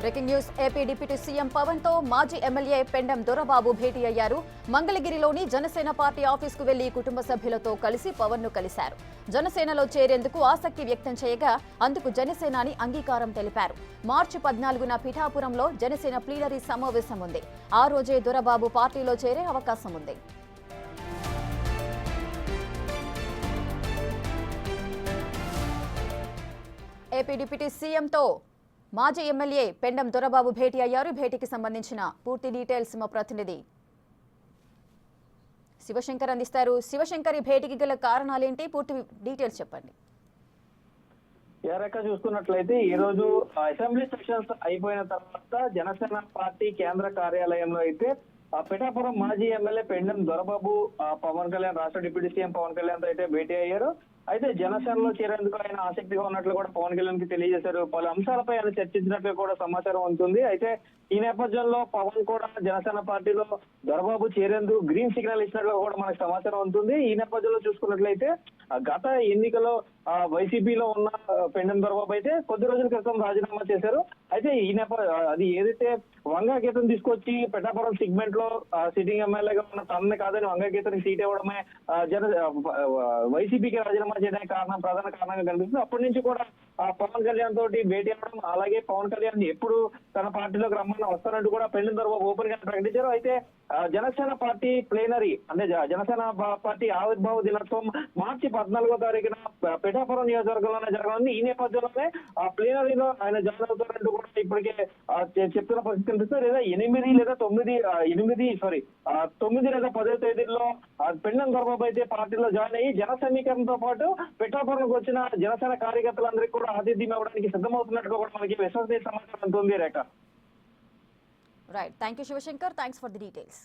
Breaking news. AP deputy CM Pawan తో మాజీ MLA Pendem Dorababu భేటీ అయ్యారు. మంగళగిరిలోని జనసేన పార్టీ ఆఫీసుకు వెళ్లి కుటుంబ సభ్యులతో కలిసి పవన్ ను కలిశారు. జనసేనలో చేరేందుకు ఆసక్తి వ్యక్తం చేయగా అందుకు జనసేనాని అంగీకారం తెలిపారు. మార్చి 14న పిఠాపురంలో జనసేన ప్లీనరీ సమావేశం ఉంది. ఆ రోజే దొరబాబు పార్టీలో చేరే అవకాశం ఉంది. ఏపీ డిప్యూటీ సీఎంతో మాజీ ఎమ్మెల్యే పెండం దొరబాబు భేటీ అయ్యారు. భేటీకి సంబంధించిన పూర్తి డీటెయిల్స్ మా ప్రతినిధి శివశంకర్ అందిస్తారు. శివశంకర్, ఈ భేటీకి గల కారణాలేంటి, పూర్తి డీటెయిల్స్ చెప్పండి. ఏరక చూసుకున్నట్లయితే ఈ రోజు అసెంబ్లీ సెషన్స్ అయిపోయిన తర్వాత జనసేన పార్టీ కేంద్ర కార్యాలయంలో అయితే పిఠాపురం మాజీ ఎమ్మెల్యే పెండం దొరబాబు పవన్ కళ్యాణ్, రాష్ట్ర డిప్యూటీ సీఎం పవన్ కళ్యాణ్ తో అయితే భేటీ అయ్యారు. అయితే జనసేనలో చేరేందుకు ఆయన ఆసక్తిగా ఉన్నట్లు కూడా పవన్ కళ్యాణ్ కి తెలియజేశారు. పలు అంశాలపై ఆయన చర్చించినట్లు కూడా సమాచారం ఉంటుంది. అయితే ఈ నేపథ్యంలో పవన్ కూడా జనసేన పార్టీలో దొరబాబు చేరేందుకు గ్రీన్ సిగ్నల్ ఇచ్చినట్లు కూడా మనకు సమాచారం ఉంటుంది. ఈ నేపథ్యంలో చూసుకున్నట్లయితే గత ఎన్నికలో వైసీపీలో ఉన్న పెండం దొరబాబు అయితే కొద్ది రోజుల క్రితం రాజీనామా చేశారు. అయితే ఈ అది ఏదైతే వంగా గీతం తీసుకొచ్చి పిఠాపురం సిగ్మెంట్ లో సిట్టింగ్ ఎమ్మెల్యేగా ఉన్న తనని కాదని వంగా గీతానికి సీట్ ఇవ్వడమే వైసీపీకి రాజీనామా చేయడానికి ప్రధాన కారణంగా కనిపిస్తుంది. అప్పటి నుంచి కూడా పవన్ కళ్యాణ్ తోటి భేటీ అవ్వడం, అలాగే పవన్ కళ్యాణ్ ఎప్పుడు తన పార్టీలోకి రమ్మని వస్తానంటూ కూడా పెండం దొరబాబు ఓపెన్ గా ప్రకటించారు. అయితే జనసేన పార్టీ ప్లేనరీ అంటే జనసేన పార్టీ ఆవిర్భావ దినోత్సవం మార్చి 14వ తారీఖున పిఠాపురం నియోజకవర్గంలోనే జరగనుంది. ఈ నేపథ్యంలోనే ఆ ప్లేనరీలో ఆయన జాయిన్ అవుతారంటూ కూడా ఇప్పటికే చెప్తున్న పరిస్థితి కనిపిస్తుంది. లేదా 9 లేదా 10వ తేదీల్లో పెండం దొరబాబు అయితే పార్టీలో జాయిన్ అయ్యి జన సమీకరణతో పాటు పిఠాపురంకి వచ్చిన జనసేన కార్యకర్తలందరికీ కూడా ఆతిథ్యం ఇవ్వడానికి సిద్ధమవుతున్నట్టుగా కూడా మనకి విశ్వసనీయ సమాచారం ఉంటుంది. Rekha. Right, thank you Shivashankar, thanks for the details.